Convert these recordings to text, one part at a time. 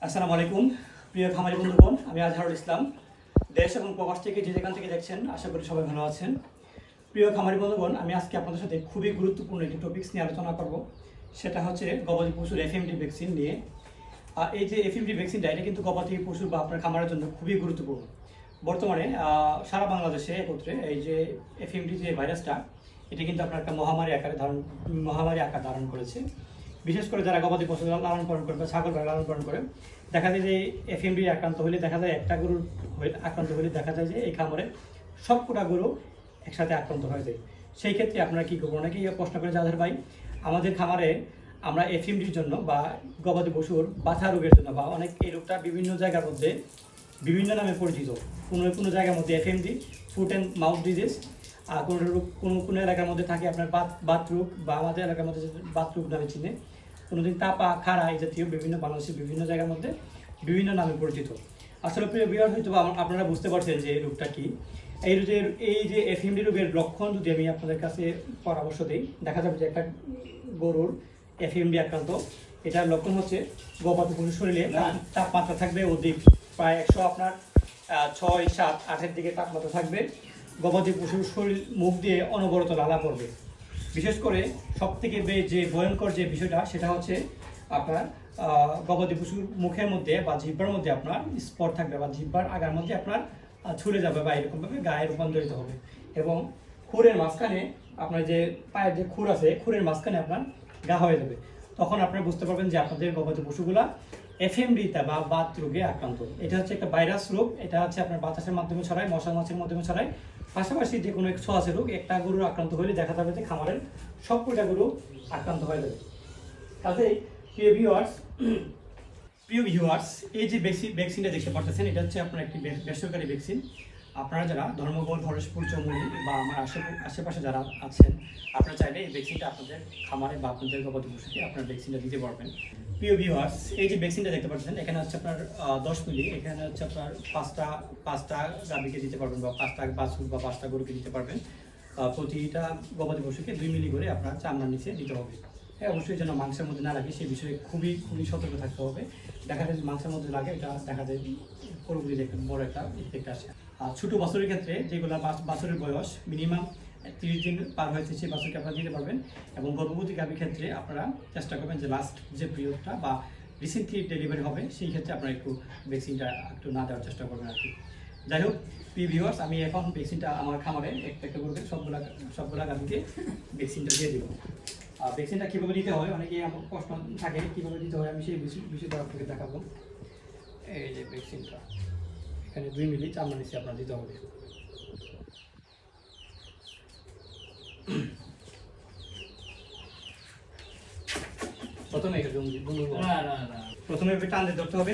আসসালামু আলাইকুম প্রিয় খামারি বন্ধুগণ, আমি আজহারুল ইসলাম। দেশ এবং প্রবাস থেকে যে যেখান থেকে দেখছেন, আশা করি সবাই ভালো আছেন। প্রিয় খামারি বন্ধুগণ, আমি আজকে আপনাদের সাথে খুবই গুরুত্বপূর্ণ একটি টপিকস নিয়ে আলোচনা করব। সেটা হচ্ছে গবাদি পশুর এফএমডি ভ্যাকসিন নিয়ে। এই যে এফএমডি ভ্যাকসিনটা, এটা কিন্তু গবাদি পশু বা আপনার খামারের জন্য খুবই গুরুত্বপূর্ণ। বর্তমানে সারা বাংলাদেশে একত্রে এই যে এফএমডি যে ভাইরাসটা, এটা কিন্তু আপনার একটা মহামারী আকার ধারণ করেছে। বিশেষ করে যারা গবাদি পশু লালন পালন করে বা ছাগল লালন পালন করে, দেখা যায় যে এফএমডি আক্রান্ত হলে দেখা যায় একটা গরুর আক্রান্ত হলে দেখা যায় যে এই খামারে সবকটা গরু একসাথে আক্রান্ত হয়ে যায়। সেই ক্ষেত্রে আপনারা কী করবো, অনেকেই প্রশ্ন করে যাদের ভাই আমাদের খামারে আমরা এফএমডির জন্য বা গবাদি পশুর বাছা রোগের জন্য বা অনেক এই রোগটা বিভিন্ন জায়গার মধ্যে বিভিন্ন নামে পরিচিত। কোনো জায়গার মধ্যে FMD, foot and mouth disease, আর কোনো এলাকার মধ্যে থাকে আপনার বাত রোগ, বা আমাদের এলাকার মধ্যে বাত রোগ নামে চিনে, কোনোদিন তাপা খাড়া, এই জাতীয় বিভিন্ন বাংলাদেশের বিভিন্ন জায়গার মধ্যে বিভিন্ন নামে পরিচিত। আসলে প্রিয় ভিউয়ার, হয়তো আপনারা বুঝতে পারছেন যে এই রোগটা কী। এই যে এফএমডি রোগের লক্ষণ যদি আমি আপনাদের কাছে পরামর্শ দিই, দেখা যাবে যে একটা গরুর এফএমডি আক্রান্ত, এটার লক্ষণ হচ্ছে গবাদি পশুর শরীরে তাপমাত্রা থাকবে অধিক, প্রায় 6, 7, 8-এর দিকে তাপমাত্রা থাকবে। গবাদি পশুর শরীর মুখ দিয়ে অনবরত লালা পড়বে। বিশেষ করে সবথেকে যে ভয়ঙ্কর যে বিষয়টা, সেটা হচ্ছে আপনার গবাদি পশুর মুখের মধ্যে বা জিহ্বার মধ্যে আপনার স্পট থাকবে, বা জিহ্বার আগার মধ্যে আপনার ছুলে যাবে বা এরকমভাবে গায়ে রূপান্তরিত হবে। এবং খুরের মাঝখানে আপনার যে পায়ের যে খুর আছে, খুরের মাঝখানে আপনার গা হয়ে যাবে। তখন আপনারা বুঝতে পারবেন যে আপনাদের গবাদি পশুগুলা এফএমডিতে বা বাত রোগে আক্রান্ত। এটা হচ্ছে একটা ভাইরাস রোগ। এটা হচ্ছে আপনার বাতাসের মাধ্যমে ছড়ায়, মশা মাছির মাধ্যমে ছড়ায়। পাশাপাশি যে কোনো এক ছোঁয়াচে রোগ, একটা গরুর আক্রান্ত হলে দেখা যাবে যে খামারের সবকটা গরু আক্রান্ত হয়ে যাবে। কাজেই প্রিয় ভিউয়ার্স, এই যে ভ্যাকসিনটা দেখতে পাচ্ছেন, এটা হচ্ছে আপনার একটি বেসরকারি ভ্যাকসিন। আপনারা যারা ধর্মবল, হরসপুর, চৌমুড়ি বা আমার আশেপাশে যারা আছেন, আপনারা চাইলে এই ভ্যাকসিনটা আপনাদের খামারে বা আপনাদের গবাদি পশুকে আপনার ভ্যাকসিনটা দিতে পারবেন। প্রিয় ভিউয়ার্স, এই যে ভ্যাকসিনটা দেখতে পাচ্ছেন, এখানে হচ্ছে আপনার 10 মিলি, এখানে হচ্ছে আপনার পাঁচটা গাভীকে দিতে পারবেন, বা 5টা বাছুর বা 5টা গরুকে দিতে পারবেন। প্রতিটা গবাদি পশুকে 2 মিলি করে আপনার চামড়ার নিচে দিতে হবে। হ্যাঁ, অবশ্যই যেন মাংসের মধ্যে না লাগে, সেই বিষয়ে খুবই সতর্ক থাকতে হবে। দেখা যায় যে মাংসের মধ্যে লাগে, এটা দেখা যায় পুরোপুরি বড় একটা ইফেক্ট আসে। আর ছোটো বাছুরের ক্ষেত্রে, যেগুলো বাছুরের বয়স মিনিমাম 30 দিন পার হয়েছে, সেই বাছুরকে আপনারা দিতে পারবেন। এবং গর্ভবতী গাভীর ক্ষেত্রে আপনারা চেষ্টা করবেন যে লাস্ট যে পিরিয়ডটা বা রিসেন্টলি ডেলিভারি হবে, সেই ক্ষেত্রে আপনারা একটু ভ্যাকসিনটা একটু না দেওয়ার চেষ্টা করবেন আর কি। যাই হোক প্রিয় ভিউয়ার্স, আমি এখন ভ্যাকসিনটা আমার খামারে একটা করবেন সবগুলা গাভীকে ভ্যাকসিনটা দিয়ে দেবো। ভ্যাকসিনটা কীভাবে দিতে হয়, অনেকেই আমার প্রশ্ন থাকে কীভাবে দিতে হয়, আমি সেই বিষয়টা আপনাকে দেখাবো। এই যে ভ্যাকসিনটা, এখানে 2 মিলি চামড়া নিচে আপনার দিতে হবে। প্রথমে টান দিয়ে ধরতে হবে,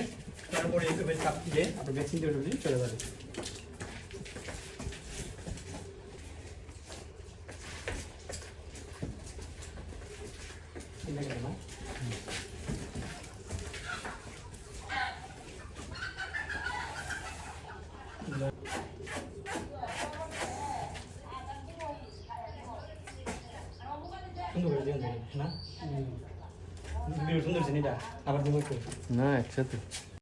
তারপরে এইভাবে চাপ দিয়ে আপনার ভ্যাকসিন দিয়ে চলে যাবে। সুন্দর করে দিয়ে না, সুন্দর না একসাথে।